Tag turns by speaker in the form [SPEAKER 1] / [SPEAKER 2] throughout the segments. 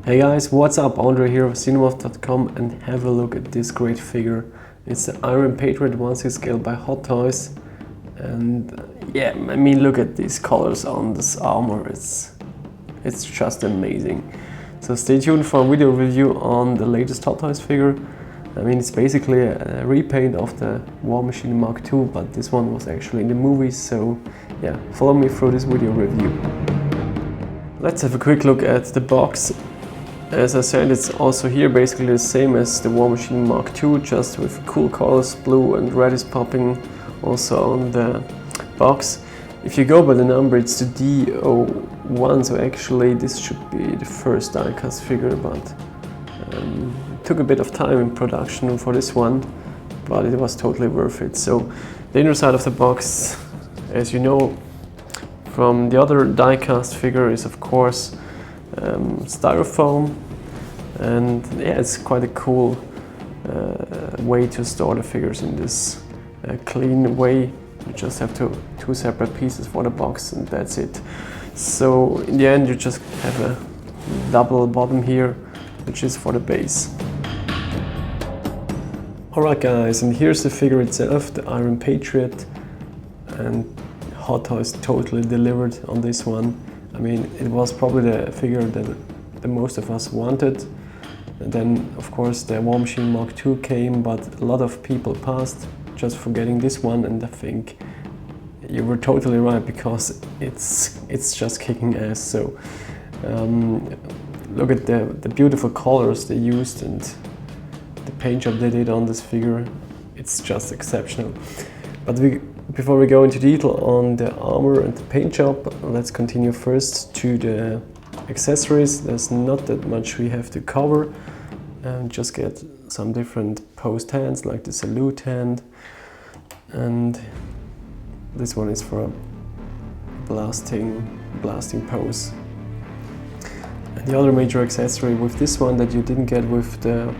[SPEAKER 1] Hey guys, what's up? Andre here of cinemoth.com, and have a look at this great figure. It's the Iron Patriot 1/6 scale by Hot Toys, and yeah, I mean, look at these colors on this armor. It's just amazing. So stay tuned for a video review on the latest Hot Toys figure. I mean, it's basically a repaint of the War Machine Mark II, but this one was actually in the movies. So yeah, follow me through this video review. Let's have a quick look at the box. As I said, it's also here basically the same as the War Machine Mark II, just with cool colors. Blue and red is popping also on the box. If you go by the number, it's the D01, so actually this should be the first die-cast figure, but it took a bit of time in production for this one, but it was totally worth it. So the inner side of the box, as you know from the other die-cast figure, is of course styrofoam, and yeah, it's quite a cool way to store the figures in this clean way. You just have two separate pieces for the box, and that's it. So in the end you just have a double bottom here, which is for the base. Alright guys, and here's the figure itself, the Iron Patriot, and Hot Toys totally delivered on this one. I mean, it was probably the figure that the most of us wanted. And then, of course, the War Machine Mark II came, but a lot of people passed just for getting this one. And I think you were totally right, because it's just kicking ass. So look at the beautiful colors they used and the paint job they did on this figure. It's just exceptional. But before we go into detail on the armor and the paint job, let's continue first to the accessories. There's not that much we have to cover, and just get some different posed hands, like the salute hand, and this one is for a blasting pose. And the other major accessory with this one that you didn't get with the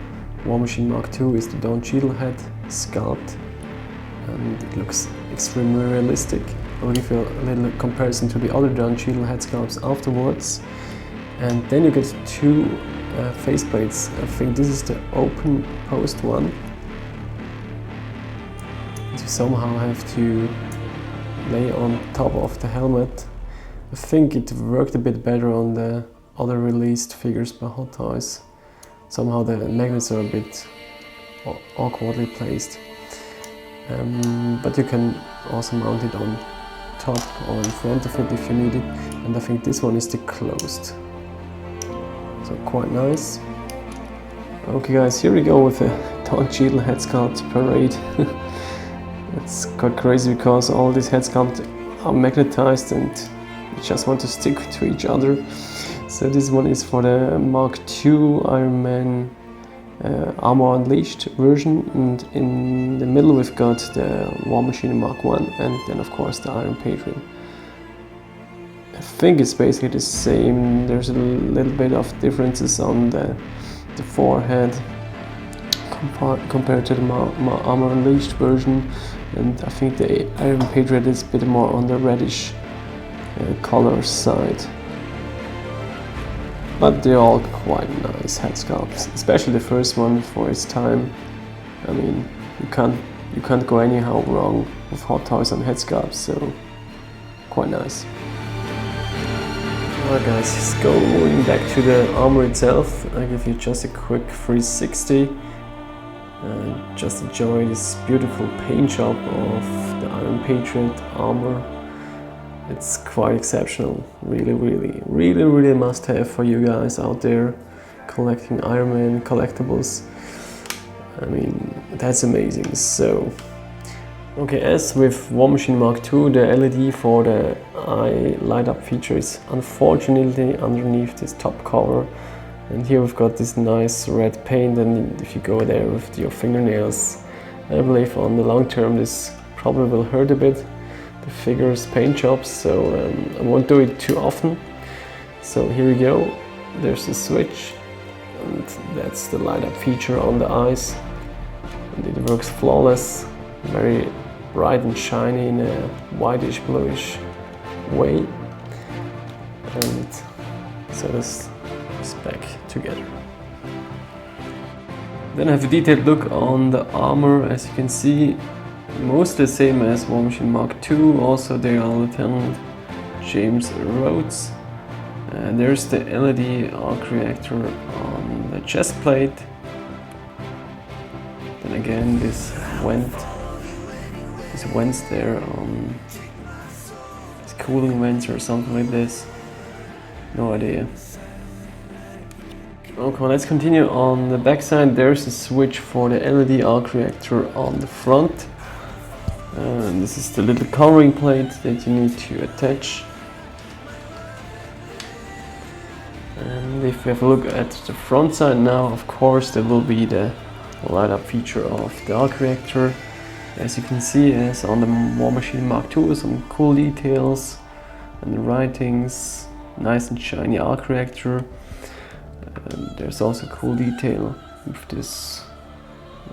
[SPEAKER 1] War Machine Mark II is the Don Cheadle head sculpt, and it looks extremely realistic. I'll give you a little comparison to the other Don Cheadle head sculpts afterwards. And then you get two faceplates. I think this is the open post one. You somehow have to lay on top of the helmet. I think it worked a bit better on the other released figures by Hot Toys. Somehow the magnets are a bit awkwardly placed. But you can also mount it on top or in front of it if you need it. And I think this one is the closed. So quite nice. Okay guys, here we go with the Don Cheadle head sculpt parade. It's quite crazy because all these head sculpts are magnetized and you just want to stick to each other. So this one is for the Mark II Iron Man Armor Unleashed version, and in the middle we've got the War Machine Mark I, and then of course the Iron Patriot. I think it's basically the same. There's a little bit of differences on the forehead compared to the Armor Unleashed version, and I think the Iron Patriot is a bit more on the reddish color side. But they're all quite nice head sculpts, especially the first one for its time. I mean, you can't go anyhow wrong with Hot Toys on head sculpts, so quite nice. Alright guys, going back to the armor itself, I give you just a quick 360. Just enjoy this beautiful paint job of the Iron Patriot armor. It's quite exceptional, really must have for you guys out there collecting Iron Man collectibles. I mean, that's amazing. So, okay, as with War Machine Mark II, the LED for the eye light up feature is unfortunately underneath this top cover. And here we've got this nice red paint, and if you go there with your fingernails, I believe on the long term this probably will hurt a bit. The figure's paint jobs, so I won't do it too often. So here we go, there's the switch, and that's the light up feature on the eyes, and it works flawless, very bright and shiny in a whitish bluish way. And so this is back together. Then I have a detailed look on the armor. As you can see, mostly the same as War Machine Mark II. Also there are Lieutenant James Rhodes. There's the LED arc reactor on the chest plate. Then again this vents there on these cooling vents or something like this. No idea. Okay, let's continue. On the back side there's a switch for the LED arc reactor on the front. This is the little covering plate that you need to attach. And if we have a look at the front side now, of course there will be the light up feature of the arc reactor. As you can see, as on the War Machine Mark II, some cool details and the writings, nice and shiny arc reactor. There's also a cool detail with this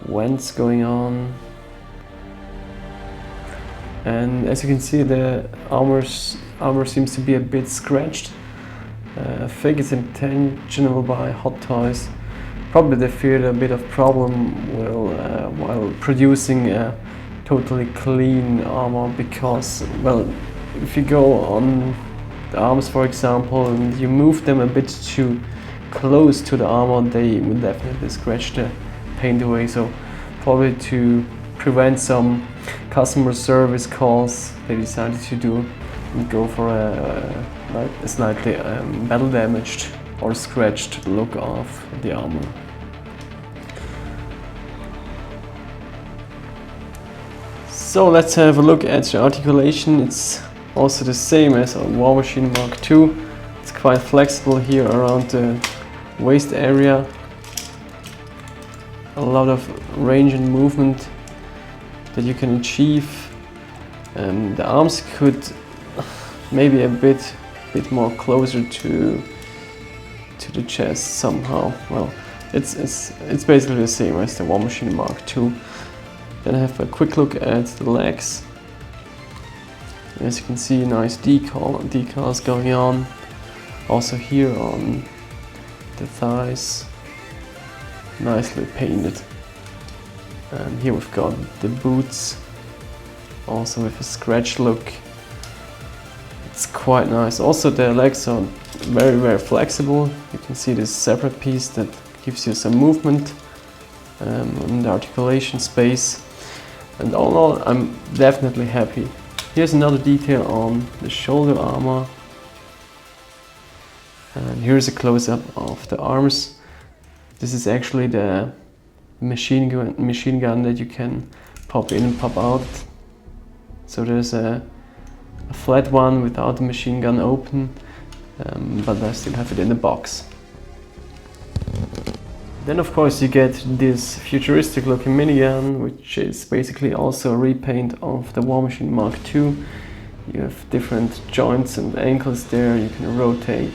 [SPEAKER 1] vents going on. And as you can see, the armor seems to be a bit scratched. I think it's intentional by Hot Toys. Probably they feared a bit of problem while producing a totally clean armor, because, well, if you go on the arms, for example, and you move them a bit too close to the armor, they will definitely scratch the paint away. So probably to prevent some customer service calls, they decided to go for a slightly battle damaged or scratched look of the armor. So let's have a look at the articulation. It's also the same as on War Machine Mark II. It's quite flexible here around the waist area. A lot of range and movement that you can achieve. The arms could maybe a bit more closer to the chest somehow. Well, it's basically the same as the War Machine Mark II. Then I have a quick look at the legs. As you can see, nice decals going on. Also here on the thighs, nicely painted. And here we've got the boots, also with a scratch look. It's quite nice. Also the legs are very flexible. You can see this separate piece that gives you some movement in the articulation space. And all in all, I'm definitely happy. Here's another detail on the shoulder armor. And here's a close-up of the arms. This is actually the machine gun that you can pop in and pop out. So there's a flat one without the machine gun open, but I still have it in the box. Then of course you get this futuristic looking minigun, which is basically also a repaint of the War Machine Mark II. You have different joints and ankles there. You can rotate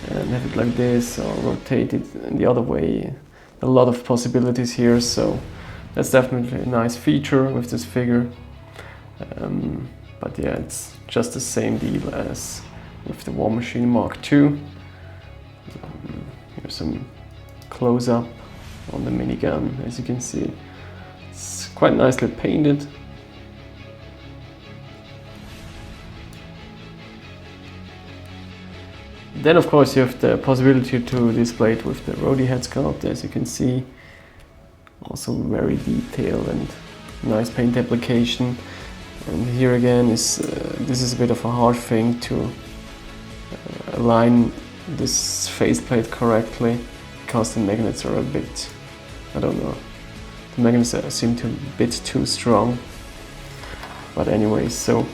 [SPEAKER 1] and have it like this, or rotate it in the other way. A lot of possibilities here, so that's definitely a nice feature with this figure. But yeah, it's just the same deal as with the War Machine Mark II. Here's some close-up on the minigun. As you can see, it's quite nicely painted. Then of course you have the possibility to display it with the Rhodey head sculpt. As you can see, also very detailed and nice paint application. And here again this is a bit of a hard thing to align this faceplate correctly, because the magnets are a bit, I don't know, the magnets seem to be a bit too strong. But anyways, so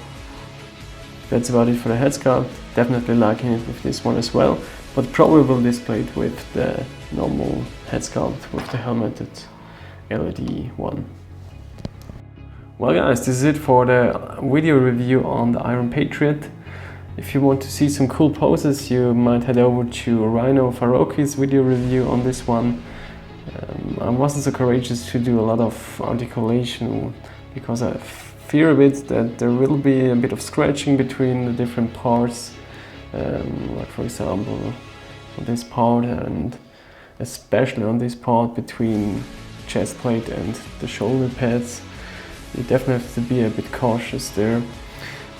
[SPEAKER 1] that's about it for the head sculpt. Definitely liking it with this one as well, but probably will display it with the normal head sculpt with the helmeted LED one. Well guys, this is it for the video review on the Iron Patriot. If you want to see some cool poses, you might head over to Rhino Faroki's video review on this one. I wasn't so courageous to do a lot of articulation because I fear a bit that there will be a bit of scratching between the different parts. Like for example, on this part, and especially on this part between chest plate and the shoulder pads. You definitely have to be a bit cautious there.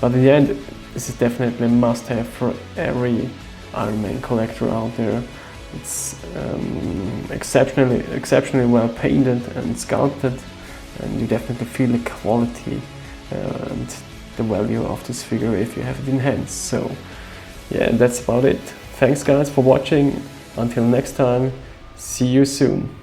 [SPEAKER 1] But in the end, this is definitely a must-have for every Ironman collector out there. It's exceptionally well painted and sculpted, and you definitely feel the quality and the value of this figure if you have it in hand. So yeah, that's about it. Thanks guys for watching. Until next time, see you soon.